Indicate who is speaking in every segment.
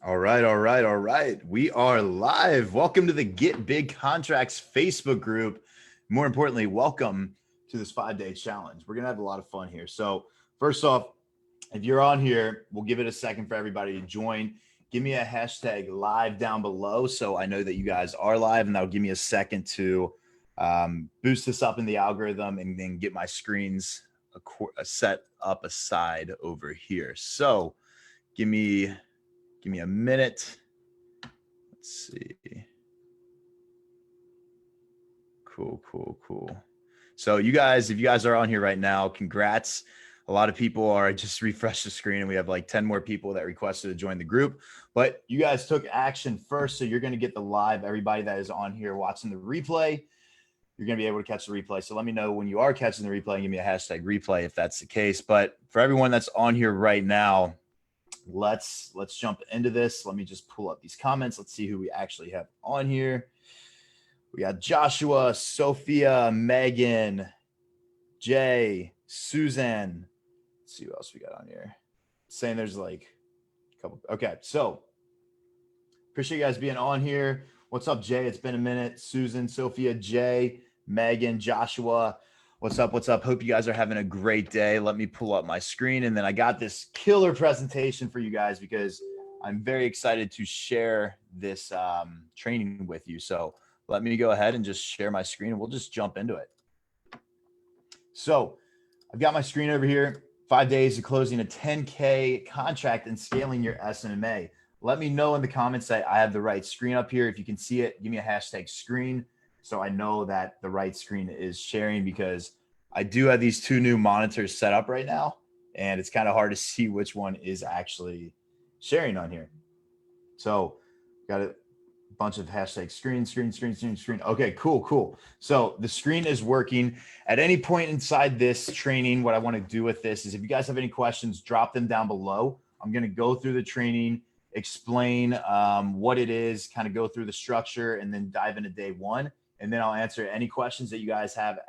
Speaker 1: All right, all right, all right. We are live. Welcome to the Get Big Contracts Facebook group. More importantly, welcome to this 5-day challenge. We're going to have a lot of fun here. So, first off, if you're on here, we'll give it a second for everybody to join. Give me a hashtag live down below so I know that you guys are live, and that'll give me a second to boost this up in the algorithm and then get my screens set up aside over here. So, give me a minute. Let's see. Cool. So you guys, if you guys are on here right now, congrats. A lot of people are just refresh the screen and we have like 10 more people that requested to join the group. But you guys took action first. So you're going to get the live, everybody that is on here watching the replay, you're going to be able to catch the replay. So let me know when you are catching the replay and give me a hashtag replay if that's the case. But for everyone that's on here right now, let's jump into this. Let me just pull up these comments. Let's see who we actually have on here. We got Joshua, Sophia, Megan, Jay, Susan. Let's see who else we got on here. Saying there's like a couple. Okay, so appreciate you guys being on here. What's up, Jay? It's been a minute. Susan, Sophia, Jay, Megan, Joshua. What's up? Hope you guys are having a great day. Let me pull up my screen. And then I got this killer presentation for you guys because I'm very excited to share this training with you. So let me go ahead and just share my screen and we'll just jump into it. So I've got my screen over here. 5 days to closing a 10K contract and scaling your SMMA. Let me know in the comments that I have the right screen up here. If you can see it, give me a hashtag screen so I know that the right screen is sharing, because I do have these two new monitors set up right now and it's kind of hard to see which one is actually sharing on here. So got a bunch of hashtag screen. Okay, cool. So the screen is working. At any point inside this training, what I want to do with this is if you guys have any questions, drop them down below. I'm going to go through the training, explain what it is, kind of go through the structure, and then dive into day one. And then I'll answer any questions that you guys have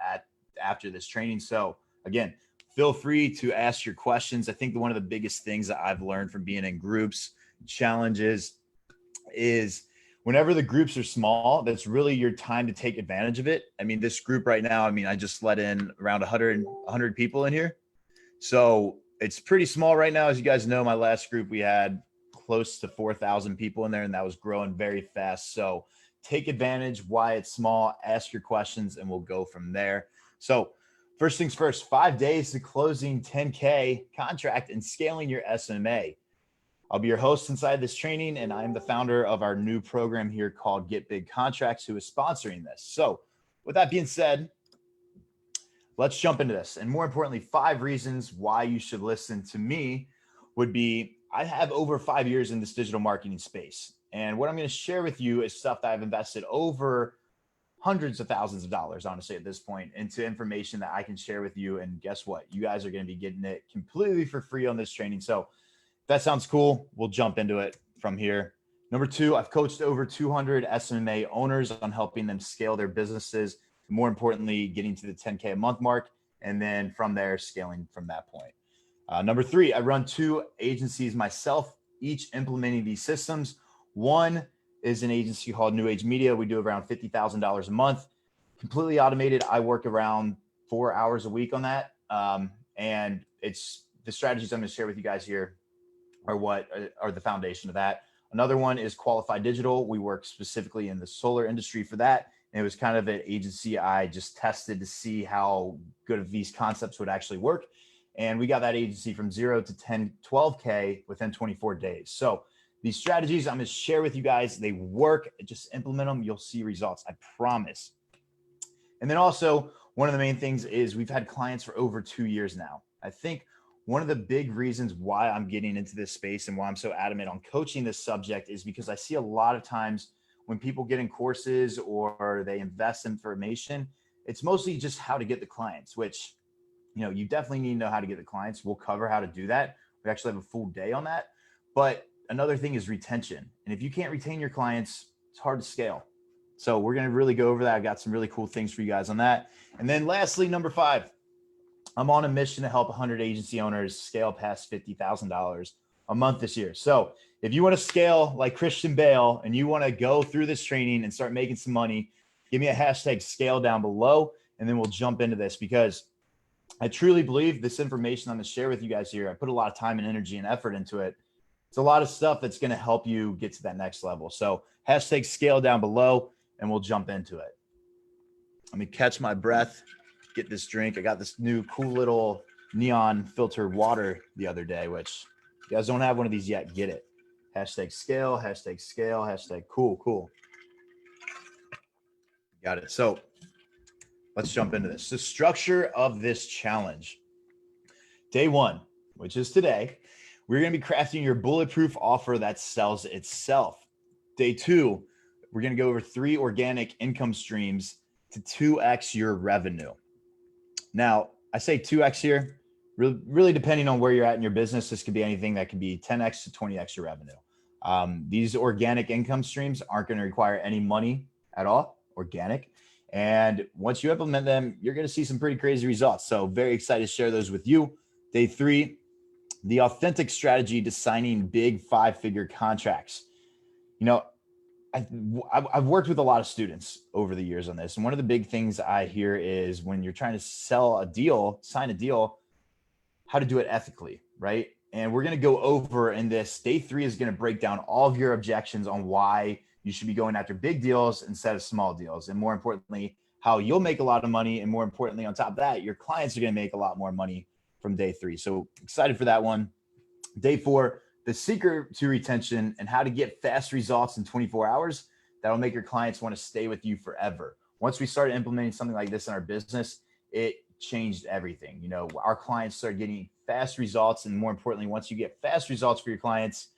Speaker 1: after this training. So again, feel free to ask your questions. I think one of the biggest things that I've learned from being in groups, challenges, is whenever the groups are small, that's really your time to take advantage of it. I mean, this group right now, I just let in around 100 people in here. So it's pretty small right now. As you guys know, my last group, we had close to 4,000 people in there and that was growing very fast. So take advantage why it's small, ask your questions, and we'll go from there. So first things first, 5 days to closing 10K contract and scaling your SMA. I'll be your host inside this training, and I'm the founder of our new program here called Get Big Contracts, who is sponsoring this. So with that being said, let's jump into this. And more importantly, 5 reasons why you should listen to me would be, I have over 5 years in this digital marketing space. And what I'm going to share with you is stuff that I've invested over hundreds of thousands of dollars, honestly, at this point, into information that I can share with you. And guess what? You guys are going to be getting it completely for free on this training. So if that sounds cool, we'll jump into it from here. Number 2, I've coached over 200 SMA owners on helping them scale their businesses. More importantly, getting to the 10K a month mark, and then from there, scaling from that point. Number 3, I run 2 agencies myself, each implementing these systems. One is an agency called New Age Media. We do around $50,000 a month, completely automated. I work around 4 hours a week on that. And it's the strategies I'm going to share with you guys here are what are the foundation of that. Another one is Qualified Digital. We work specifically in the solar industry for that. And it was kind of an agency I just tested to see how good of these concepts would actually work. And we got that agency from 0 to 10, 12K within 24 days. So these strategies I'm going to share with you guys, they work. Just implement them. You'll see results. I promise. And then also, one of the main things is we've had clients for over 2 years now. I think one of the big reasons why I'm getting into this space and why I'm so adamant on coaching this subject is because I see a lot of times when people get in courses or they invest in information, it's mostly just how to get the clients, which, you definitely need to know how to get the clients. We'll cover how to do that. We actually have a full day on that. But another thing is retention. And if you can't retain your clients, it's hard to scale. So we're going to really go over that. I've got some really cool things for you guys on that. And then lastly, number 5, I'm on a mission to help 100 agency owners scale past $50,000 a month this year. So if you want to scale like Christian Bale and you want to go through this training and start making some money, give me a hashtag scale down below, and then we'll jump into this, because I truly believe this information I'm going to share with you guys here, I put a lot of time and energy and effort into it. It's a lot of stuff that's going to help you get to that next level. So hashtag scale down below, and we'll jump into it. Let me catch my breath, get this drink. I got this new cool little neon filtered water the other day, which if you guys don't have one of these yet, get it. Hashtag scale, hashtag cool. Got it. So let's jump into this. The structure of this challenge. Day one, which is today, we're going to be crafting your bulletproof offer that sells itself. Day two, we're going to go over 3 organic income streams to 2x your revenue. Now, I say 2x here, really depending on where you're at in your business. This could be anything that could be 10x to 20x your revenue. These organic income streams aren't going to require any money at all, organic. And once you implement them, you're going to see some pretty crazy results. So very excited to share those with you. Day 3, the authentic strategy to signing big 5-figure contracts. You know, I've worked with a lot of students over the years on this. And one of the big things I hear is when you're trying to sell a deal, sign a deal, how to do it ethically, right? And we're going to go over in this. Day 3 is going to break down all of your objections on why you should be going after big deals instead of small deals. And more importantly, how you'll make a lot of money. And more importantly, on top of that, your clients are going to make a lot more money from day 3. So excited for that one. Day 4, the secret to retention and how to get fast results in 24 hours. That'll make your clients want to stay with you forever. Once we started implementing something like this in our business, it changed everything. You know, our clients started getting fast results. And more importantly, once you get fast results for your clients,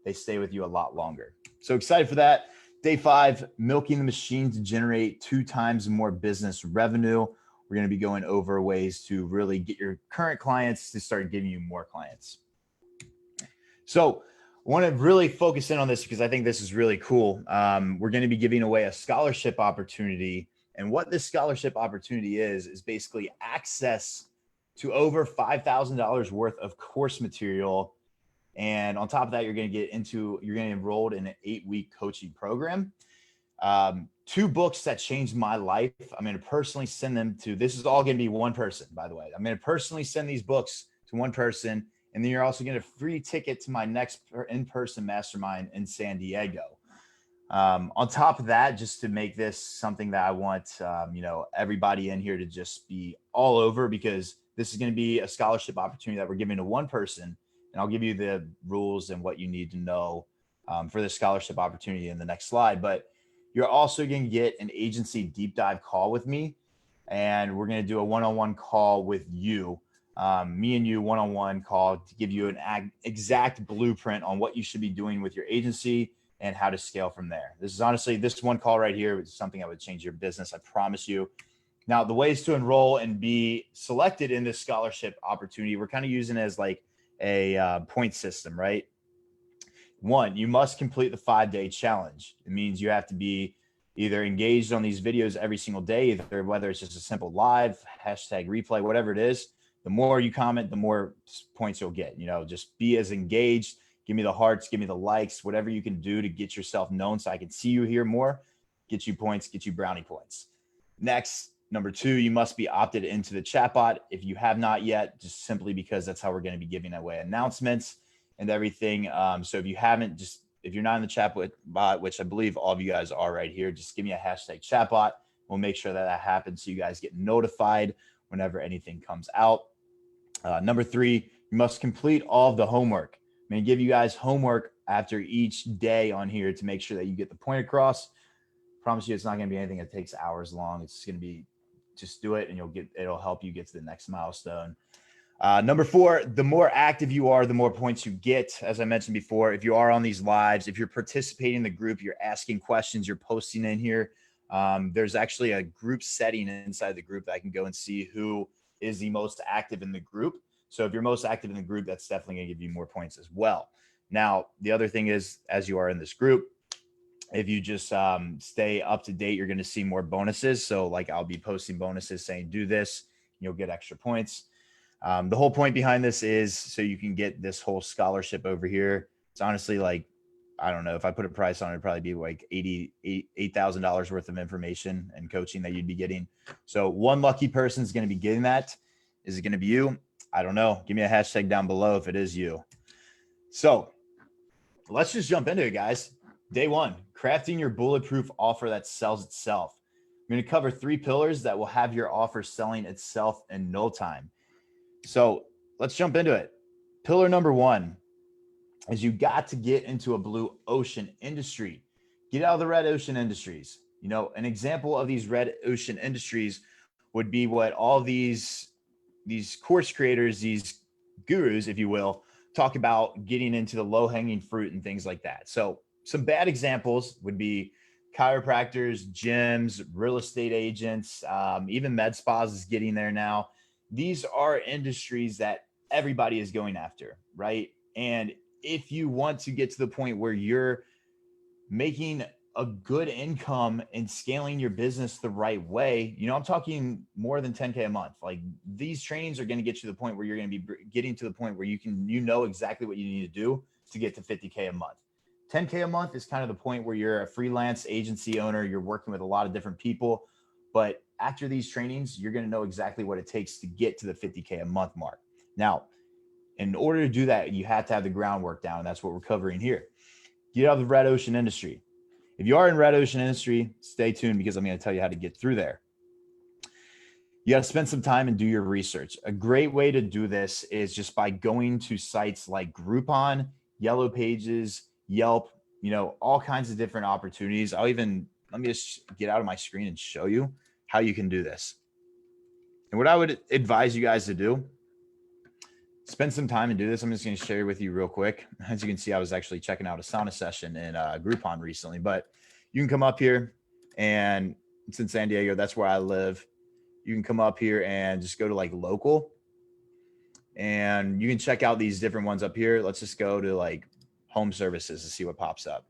Speaker 1: they stay with you a lot longer. So excited for that. Day 5, milking the machine to generate 2 times more business revenue. We're going to be going over ways to really get your current clients to start giving you more clients. So I want to really focus in on this because I think this is really cool. We're going to be giving away a scholarship opportunity. And what this scholarship opportunity is basically access to over $5,000 worth of course material. And on top of that, you're going to enrolled in an 8-week coaching program. 2 books that changed my life. I'm going to personally send them to, this is all going to be one person, by the way. I'm going to personally send these books to one person. And then you're also going to free ticket to my next in-person mastermind in San Diego. On top of that, just to make this something that I want, everybody in here to just be all over, because this is going to be a scholarship opportunity that we're giving to one person. And I'll give you the rules and what you need to know for this scholarship opportunity in the next slide. But you're also going to get an agency deep dive call with me. And we're going to do a one-on-one call with you. Me and you one-on-one call to give you an exact blueprint on what you should be doing with your agency and how to scale from there. This is honestly, this one call right here is something that would change your business. I promise you. Now, the ways to enroll and be selected in this scholarship opportunity, we're kind of using it as like a point system, right? 1, you must complete the 5-day challenge. It means you have to be either engaged on these videos every single day, either whether it's just a simple live, hashtag replay, whatever it is. The more you comment, the more points you'll get. You know, just be as engaged. Give me the hearts, give me the likes, whatever you can do to get yourself known so I can see you here more, get you points, get you brownie points. Next, number 2, you must be opted into the chatbot. If you have not yet, just simply because that's how we're going to be giving away announcements and everything. So if you haven't, if you're not in the chatbot, which I believe all of you guys are right here, just give me a hashtag chatbot. We'll make sure that happens so you guys get notified whenever anything comes out. Number 3, you must complete all of the homework. I'm going to give you guys homework after each day on here to make sure that you get the point across. Promise you it's not going to be anything that takes hours long. It's going to be just do it and it'll help you get to the next milestone. Number 4, the more active you are, the more points you get. As I mentioned before, if you are on these lives, if you're participating in the group, you're asking questions, you're posting in here. There's actually a group setting inside the group that I can go and see who is the most active in the group. So if you're most active in the group, that's definitely going to give you more points as well. Now, the other thing is, as you are in this group, if you just stay up to date, you're going to see more bonuses. So like I'll be posting bonuses saying, do this, you'll get extra points. The whole point behind this is so you can get this whole scholarship over here It's honestly like, I don't know, if I put a price on it, it'd probably be like $8,000 worth of information and coaching that you'd be getting. So one lucky person is going to be getting that. Is it going to be you? I don't know. Give me a hashtag down below if it is you. So let's just jump into it, guys. Day one, crafting your bulletproof offer that sells itself. I'm going to cover 3 pillars that will have your offer selling itself in no time. So let's jump into it. Pillar number 1 is you got to get into a blue ocean industry. Get out of the red ocean industries. You know, an example of these red ocean industries would be what all these course creators, these gurus, if you will, talk about getting into the low hanging fruit and things like that. So some bad examples would be chiropractors, gyms, real estate agents, even med spas is getting there now. These are industries that everybody is going after, right? And if you want to get to the point where you're making a good income and scaling your business the right way, you know, I'm talking more than 10K a month. Like these trainings are going to get you to the point where you're going to be getting to the point where you know exactly what you need to do to get to 50K a month. 10K a month is kind of the point where you're a freelance agency owner. You're working with a lot of different people, but after these trainings, you're going to know exactly what it takes to get to the 50K a month mark. Now, in order to do that, you have to have the groundwork down. And that's what we're covering here. Get out of the red ocean industry. If you are in red ocean industry, stay tuned because I'm going to tell you how to get through there. You got to spend some time and do your research. A great way to do this is just by going to sites like Groupon, Yellow Pages, Yelp, you know, all kinds of different opportunities. Let me just get out of my screen and show you how you can do this. And what I would advise you guys to do, spend some time and do this. I'm just going to share with you real quick. As you can see, I was actually checking out a sauna session in Groupon recently, but you can come up here and it's in San Diego. That's where I live. You can come up here and just go to like local and you can check out these different ones up here. Let's just go to like home services to see what pops up.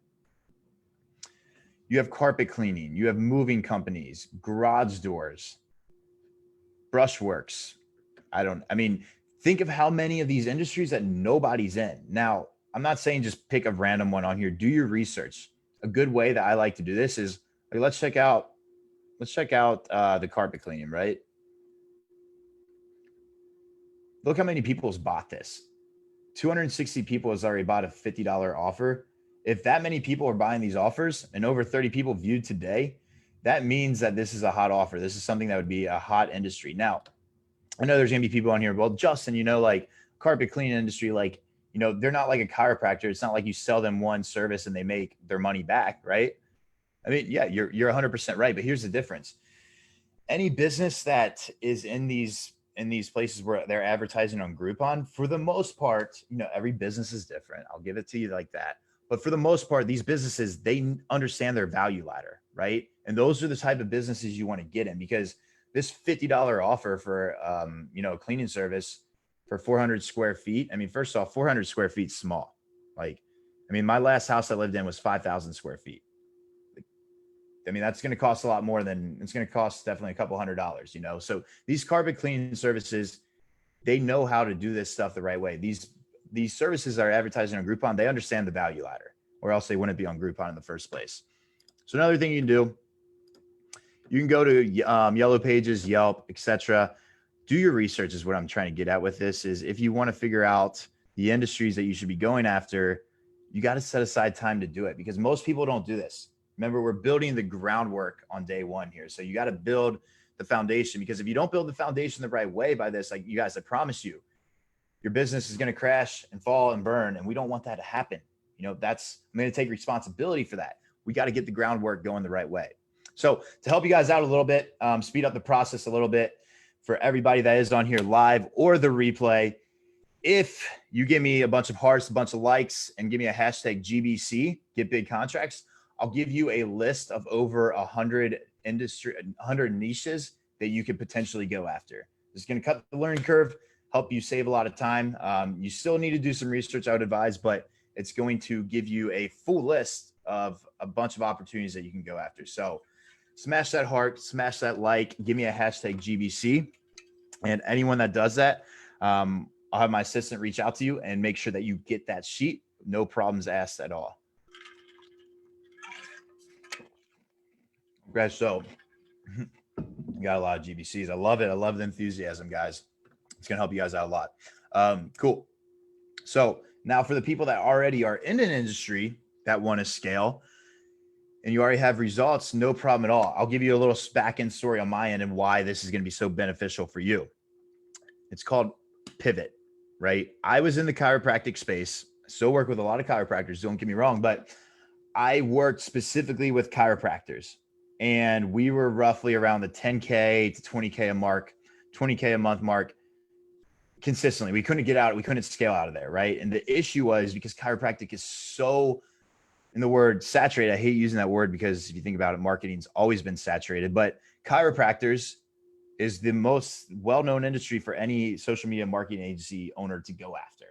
Speaker 1: You have carpet cleaning, you have moving companies, garage doors, brushworks. Think of how many of these industries that nobody's in. Now, I'm not saying just pick a random one on here. Do your research. A good way that I like to do this is like, let's check out the carpet cleaning, right? Look how many people has bought this. 260 people has already bought a $50 offer. If that many people are buying these offers and over 30 people viewed today, that means that this is a hot offer. This is something that would be a hot industry. Now, I know there's going to be people on here. Well, Justin, you know, like carpet cleaning industry, like, you know, they're not like a chiropractor. It's not like you sell them one service and they make their money back, right? I mean, yeah, you're 100% right. But here's the difference. Any business that is in these places where they're advertising on Groupon, for the most part, you know, every business is different. I'll give it to you like that. But for the most part, these businesses, they understand their value ladder, right? And those are the type of businesses you want to get in because this $50 offer for, a cleaning service for 400 square feet. I mean, first off, 400 square feet is small. Like, I mean, my last house I lived in was 5,000 square feet. I mean, that's going to cost a lot more than it's going to cost definitely a couple $100, you know? So these carpet cleaning services, they know how to do this stuff the right way. These services are advertising on Groupon. They understand the value ladder or else they wouldn't be on Groupon in the first place. So another thing you can do, you can go to Yellow Pages, Yelp, etc. Do your research is what I'm trying to get at with this is if you want to figure out the industries that you should be going after, you got to set aside time to do it because most people don't do this. Remember, we're building the groundwork on day one here. So you got to build the foundation because if you don't build the foundation the right way by this, like you guys, I promise you, your business is going to crash and fall and burn. And we don't want that to happen. You know, I'm going to take responsibility for that. We got to get the groundwork going the right way. So to help you guys out a little bit, speed up the process a little bit for everybody that is on here live or the replay, if you give me a bunch of hearts, a bunch of likes, and give me a hashtag GBC, get big contracts, I'll give you a list of over 100 niches that you could potentially go after. It's going to cut the learning curve, help you save a lot of time. You still need to do some research, I would advise, but it's going to give you a full list of a bunch of opportunities that you can go after. So smash that heart, smash that like, give me a hashtag GBC. And anyone that does that, I'll have my assistant reach out to you and make sure that you get that sheet no problems asked at all. Okay, so got a lot of GBCs. I love it. I love the enthusiasm, guys. It's gonna help you guys out a lot. Cool. So now for the people that already are in an industry that want to scale and you already have results, no problem at all. I'll give you a little back end story on my end and why this is going to be so beneficial for you. It's called pivot, right? I was in the chiropractic space. I still work with a lot of chiropractors, don't get me wrong, but I worked specifically with chiropractors and we were roughly around the 10K to 20K a mark, 20K a month mark consistently. We couldn't get out, we couldn't scale out of there, right? And the issue was because chiropractic is so, in the word saturated, I hate using that word because if you think about it, marketing's always been saturated, but chiropractors is the most well-known industry for any social media marketing agency owner to go after.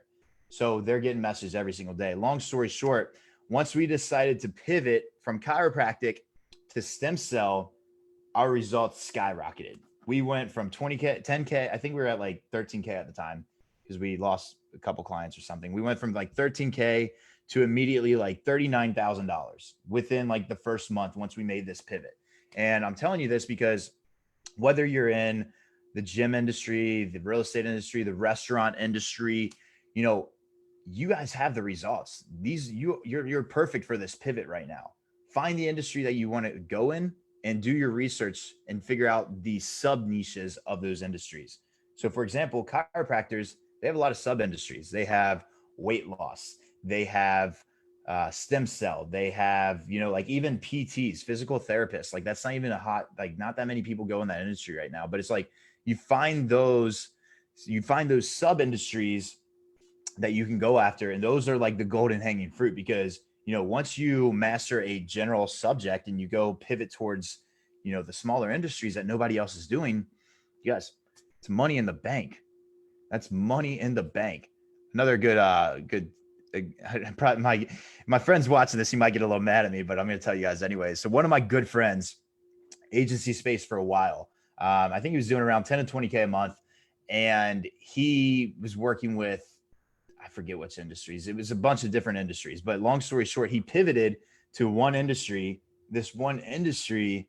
Speaker 1: So they're getting messages every single day. Long story short, once we decided to pivot from chiropractic to stem cell, our results skyrocketed. We went from 20K, 10K, I think we were at like 13K at the time because we lost a couple clients or something. We went from like 13K to immediately like $39,000 within like the first month once we made this pivot. And I'm telling you this because whether you're in the gym industry, the real estate industry, the restaurant industry, you know, you guys have the results. You're perfect for this pivot right now. Find the industry that you want to go in and do your research and figure out the sub niches of those industries. So for example, chiropractors, they have a lot of sub industries. They have weight loss, they have stem cell, they have, you know, like even PTs, physical therapists. Like that's not even a hot, like not that many people go in that industry right now, but it's like you find those sub industries that you can go after. And those are like the golden hanging fruit because, you know, once you master a general subject and you go pivot towards, you know, the smaller industries that nobody else is doing, you guys, it's money in the bank. That's money in the bank. Another good, probably my friend's watching this. He might get a little mad at me, but I'm going to tell you guys anyway. So one of my good friends, agency space for a while. I think he was doing around 10 to 20K a month. And he was working with, I forget which industries. It was a bunch of different industries, but long story short, he pivoted to one industry. This one industry,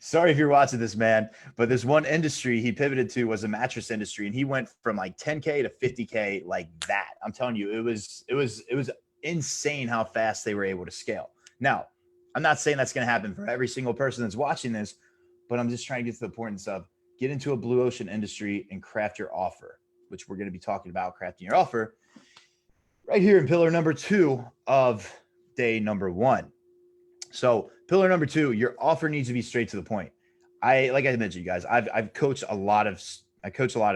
Speaker 1: sorry if you're watching this, man, but this one industry he pivoted to was the mattress industry, and he went from like 10K to 50K like that. I'm telling you, it was insane how fast they were able to scale. Now, I'm not saying that's going to happen for every single person that's watching this, but I'm just trying to get to the importance of get into a blue ocean industry and craft your offer, which we're going to be talking about crafting your offer right here in pillar number 2 of day number 1. So pillar number 2, your offer needs to be straight to the point. Like I mentioned, you guys, I've coached a lot of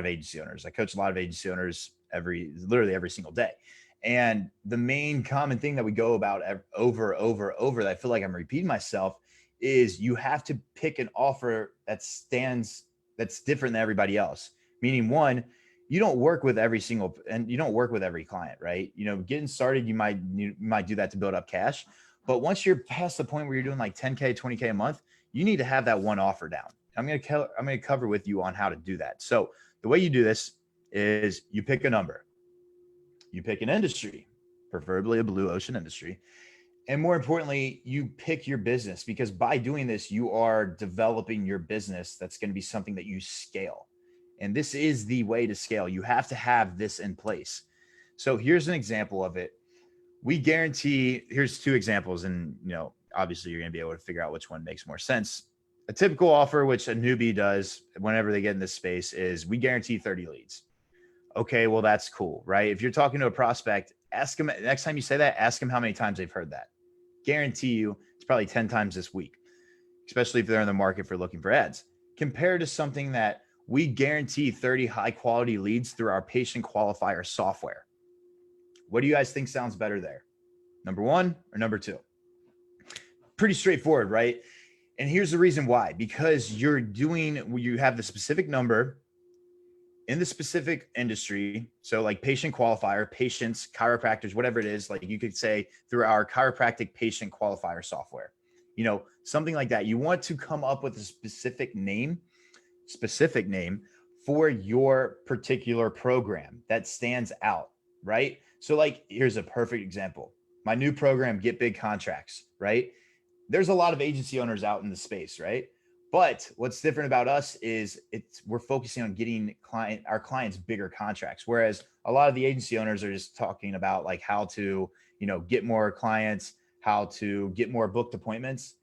Speaker 1: agency owners. I coach a lot of agency owners literally every single day. And the main common thing that we go about over that I feel like I'm repeating myself is you have to pick an offer that's different than everybody else. Meaning one, you don't work with every client, right? You know, getting started, you might do that to build up cash. But once you're past the point where you're doing like 10K, 20K a month, you need to have that one offer down. I'm going to cover with you on how to do that. So the way you do this is you pick a number, you pick an industry, preferably a blue ocean industry. And more importantly, you pick your business, because by doing this, you are developing your business. That's going to be something that you scale. And this is the way to scale. You have to have this in place. So here's an example of it. We guarantee, here's 2 examples, and you know, obviously you're going to be able to figure out which one makes more sense. A typical offer, which a newbie does whenever they get in this space, is we guarantee 30 leads. Okay, well, that's cool, right? If you're talking to a prospect, ask them next time you say that, ask them how many times they've heard that. Guarantee you it's probably 10 times this week, especially if they're in the market for looking for ads. Compared to something that we guarantee 30 high quality leads through our patient qualifier software. What do you guys think sounds better there? Number 1 or number 2? Pretty straightforward, right? And here's the reason why. Because you have the specific number in the specific industry. So like patient qualifier, patients, chiropractors, whatever it is, like you could say through our chiropractic patient qualifier software, you know, something like that. You want to come up with a specific name for your particular program that stands out, right? So like, here's a perfect example. My new program, Get Big Contracts, right? There's a lot of agency owners out in the space, right? But what's different about us is we're focusing on getting our clients bigger contracts. Whereas a lot of the agency owners are just talking about like how to, get more clients, how to get more booked appointments.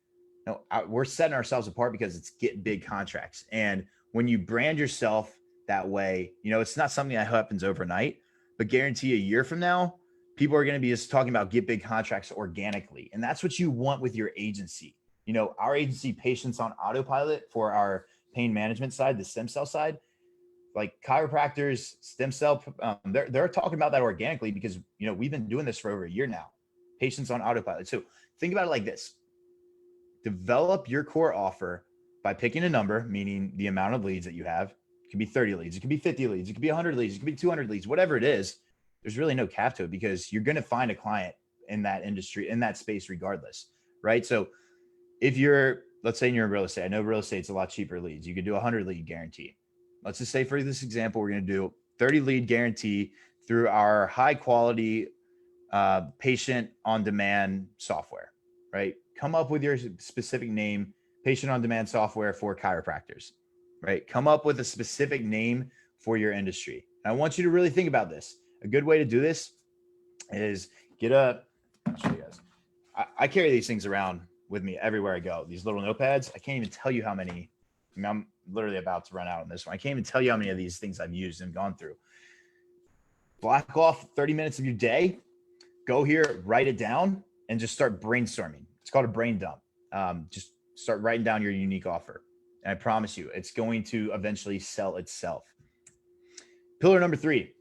Speaker 1: No, we're setting ourselves apart because it's get big contracts. And when you brand yourself that way, it's not something that happens overnight, but guarantee a year from now, people are going to be just talking about get big contracts organically. And that's what you want with your agency. Our agency, Patients on Autopilot, for our pain management side, the stem cell side, like chiropractors, stem cell, they're talking about that organically because, we've been doing this for over a year now. Patients on Autopilot. So think about it like this. Develop your core offer by picking a number, meaning the amount of leads that you have. It can be 30 leads, it can be 50 leads, it can be 100 leads, it can be 200 leads, whatever it is. There's really no cap to it because you're going to find a client in that industry, in that space, regardless, right? So if let's say you're in real estate, I know real estate's a lot cheaper leads. You could do a 100 lead guarantee. Let's just say for this example, we're going to do 30 lead guarantee through our high quality patient on demand software, right? Come up with your specific name, patient on demand software for chiropractors, right? Come up with a specific name for your industry. And I want you to really think about this. A good way to do this is I'll show you guys. I carry these things around with me everywhere I go. These little notepads. I can't even tell you how many. I'm literally about to run out on this one. I can't even tell you how many of these things I've used and gone through. Block off 30 minutes of your day. Go here, write it down, and just start brainstorming. It's called a brain dump. Just start writing down your unique offer. And I promise you, it's going to eventually sell itself. Pillar number 3,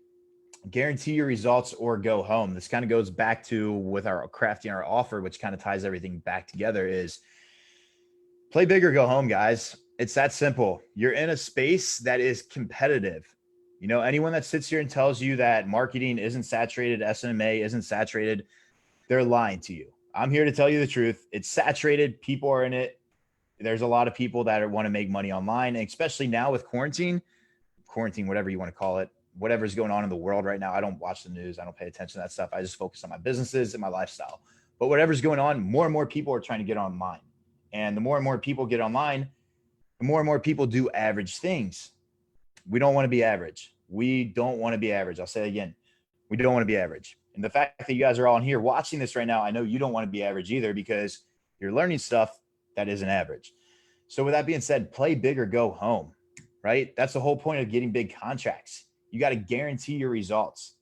Speaker 1: guarantee your results or go home. This kind of goes back to with our crafting our offer, which kind of ties everything back together, is play big or go home, guys. It's that simple. You're in a space that is competitive. Anyone that sits here and tells you that marketing isn't saturated, SMMA isn't saturated, they're lying to you. I'm here to tell you the truth. It's saturated. People are in it. There's a lot of people that want to make money online, and especially now with quarantine, whatever you want to call it, whatever's going on in the world right now. I don't watch the news. I don't pay attention to that stuff. I just focus on my businesses and my lifestyle. But whatever's going on, more and more people are trying to get online. And the more and more people get online, the more and more people do average things. We don't want to be average. We don't want to be average. I'll say it again. We don't want to be average. And the fact that you guys are all in here watching this right now, I know you don't want to be average either because you're learning stuff that isn't average. So with that being said, play big or go home, right? That's the whole point of getting big contracts. You got to guarantee your results.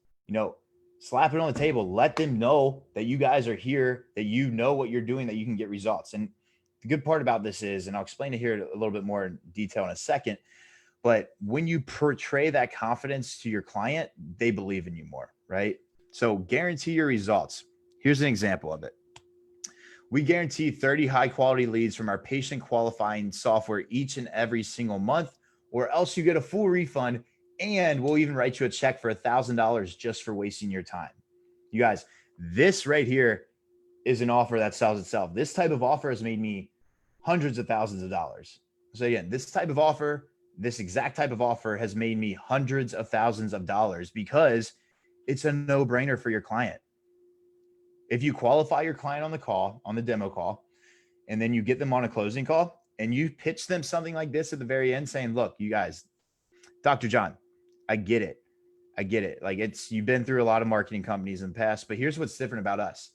Speaker 1: Slap it on the table. Let them know that you guys are here, that you know what you're doing, that you can get results. And the good part about this is, and I'll explain it here a little bit more in detail in a second, but when you portray that confidence to your client, they believe in you more, right? So guarantee your results. Here's an example of it. We guarantee 30 high quality leads from our patient qualifying software each and every single month, or else you get a full refund, and we'll even write you a check for $1,000 just for wasting your time. You guys, this right here is an offer that sells itself. This type of offer has made me hundreds of thousands of dollars. So again, this exact type of offer has made me hundreds of thousands of dollars because it's a no-brainer for your client. If you qualify your client on the call, on the demo call, and then you get them on a closing call and you pitch them something like this at the very end saying, look, you guys, Dr. John, I get it. Like you've been through a lot of marketing companies in the past, but here's what's different about us.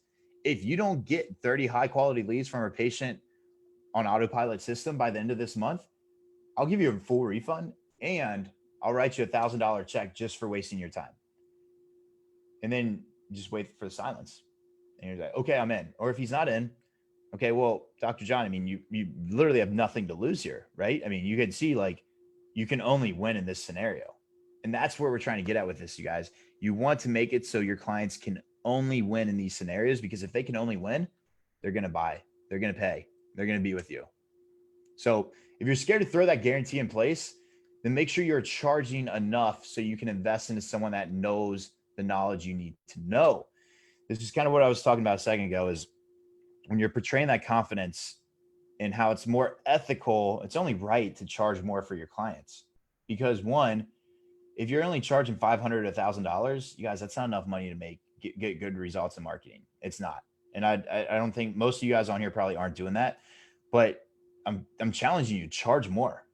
Speaker 1: If you don't get 30 high quality leads from a patient on autopilot system by the end of this month, I'll give you a full refund and I'll write you $1,000 check just for wasting your time. And then just wait for the silence. And you're like, okay, I'm in. Or if he's not in, okay, well, Dr. John, I mean, you literally have nothing to lose here, right? I mean, you can see like you can only win in this scenario. And that's where we're trying to get at with this, you guys. You want to make it so your clients can only win in these scenarios, because if they can only win, they're going to buy, they're going to pay, they're going to be with you. So if you're scared to throw that guarantee in place, then make sure you're charging enough so you can invest into someone that knows the knowledge you need to know. This is kind of what I was talking about a second ago, is when you're portraying that confidence and how it's more ethical, it's only right to charge more for your clients. Because one, if you're only charging $500 to $1,000, you guys, that's not enough money to get good results in marketing. It's not. And I don't think most of you guys on here probably aren't doing that, but I'm challenging you, charge more,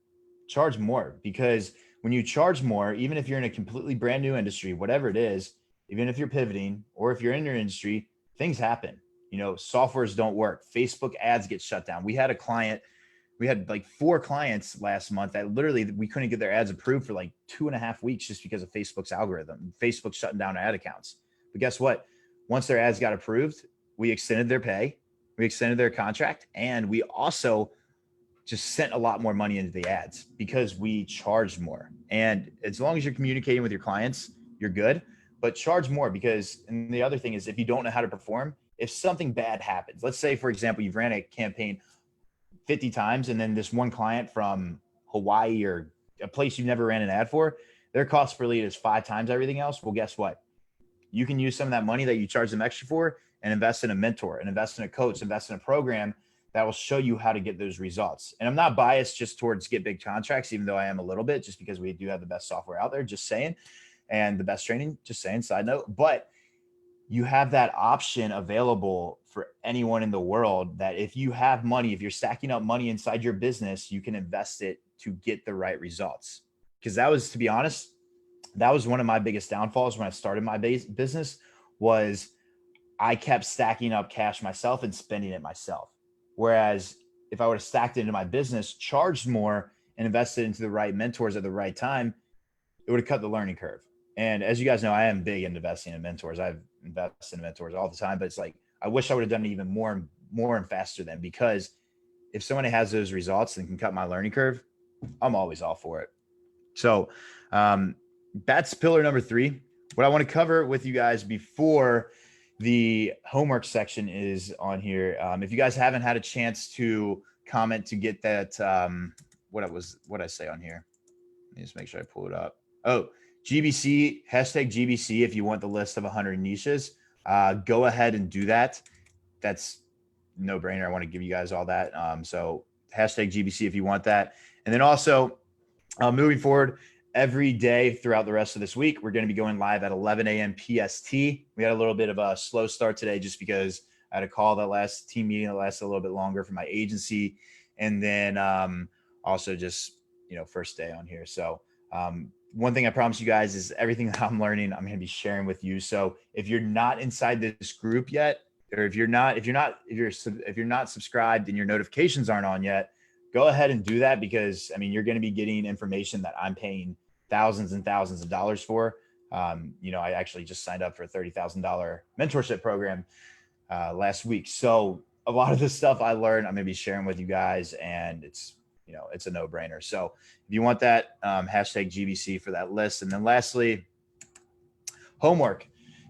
Speaker 1: because when you charge more, even if you're in a completely brand new industry, whatever it is, even if you're pivoting or if you're in your industry, things happen. Softwares don't work. Facebook ads get shut down. We had like 4 clients last month that literally we couldn't get their ads approved for like 2.5 weeks just because of Facebook's algorithm. Facebook shutting down ad accounts. But guess what? Once their ads got approved, we extended their pay, we extended their contract, and we also just sent a lot more money into the ads because we charged more. And as long as you're communicating with your clients, you're good, but charge more because, and the other thing is, if you don't know how to perform, if something bad happens, let's say, for example, you've ran a campaign 50 times and then this one client from Hawaii or a place you've never ran an ad for, their cost per lead is 5 times everything else. Well, guess what? You can use some of that money that you charge them extra for and invest in a mentor and invest in a coach, invest in a program that will show you how to get those results. And I'm not biased just towards get big contracts, even though I am a little bit, just because we do have the best software out there, just saying, and the best training, just saying, side note. But you have that option available for anyone in the world, that if you have money, if you're stacking up money inside your business, you can invest it to get the right results. Because that was, to be honest, that was one of my biggest downfalls when I started my business, was I kept stacking up cash myself and spending it myself. Whereas if I would have stacked it into my business, charged more, and invested into the right mentors at the right time, it would have cut the learning curve. And as you guys know, I am big into investing in mentors. I've invested in mentors all the time, but it's like, I wish I would have done it even more and faster then, because if somebody has those results and can cut my learning curve, I'm always all for it. So that's pillar number 3. What I want to cover with you guys before the homework section is on here. If you guys haven't had a chance to comment to get that, what I say on here? Let me just make sure I pull it up. Oh, GBC, hashtag GBC. If you want the list of 100 niches, go ahead and do that. That's no brainer. I want to give you guys all that. So hashtag GBC if you want that. And then also moving forward, every day throughout the rest of this week, we're going to be going live at 11 a.m. PST. We had a little bit of a slow start today just because I had a call team meeting that lasted a little bit longer for my agency. And then also just, first day on here. So one thing I promise you guys is everything that I'm learning, I'm going to be sharing with you. So if you're not inside this group yet, or if you're not subscribed and your notifications aren't on yet, go ahead and do that, because you're going to be getting information that I'm paying thousands and thousands of dollars for. I actually just signed up for a $30,000 mentorship program last week. So a lot of this stuff I learned, I'm going to be sharing with you guys, and it's a no brainer. So if you want that, hashtag GBC for that list. And then lastly, homework.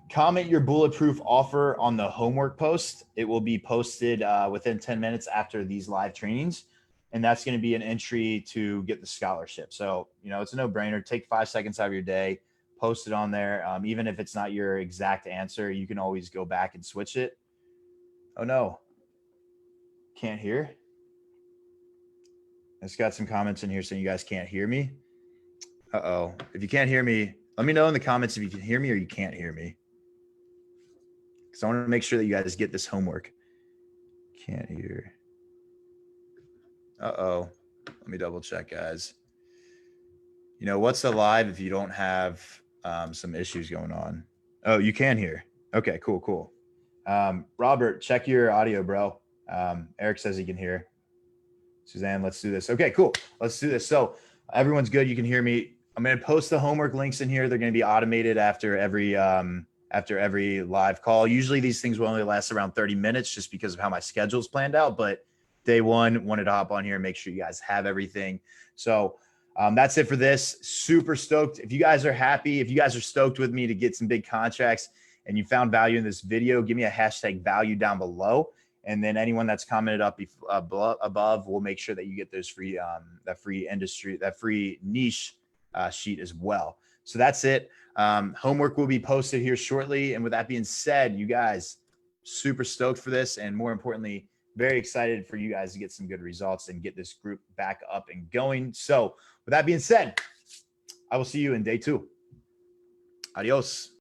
Speaker 1: Comment your bulletproof offer on the homework post. It will be posted within 10 minutes after these live trainings. And that's going to be an entry to get the scholarship. So, it's a no brainer. Take 5 seconds out of your day, post it on there. Even if it's not your exact answer, you can always go back and switch it. Oh no, can't hear. It's got some comments in here saying you guys can't hear me. Uh-oh. If you can't hear me, let me know in the comments if you can hear me or you can't hear me, because I want to make sure that you guys get this homework. Can't hear. Uh-oh. Let me double check, guys. What's the live if you don't have some issues going on? Oh, you can hear. Okay, cool. Robert, check your audio, bro. Eric says he can hear. Suzanne, let's do this. Okay, cool. Let's do this. So everyone's good. You can hear me. I'm going to post the homework links in here. They're going to be automated after every live call. Usually these things will only last around 30 minutes just because of how my schedule's planned out. But day one, wanted to hop on here and make sure you guys have everything. So that's it for this. Super stoked. If you guys are happy, if you guys are stoked with me to get some big contracts and you found value in this video, give me a hashtag value down below. And then anyone that's commented up above, we'll make sure that you get those free, that free niche sheet as well. So that's it. Homework will be posted here shortly. And with that being said, you guys, super stoked for this. And more importantly, very excited for you guys to get some good results and get this group back up and going. So with that being said, I will see you in day 2. Adios.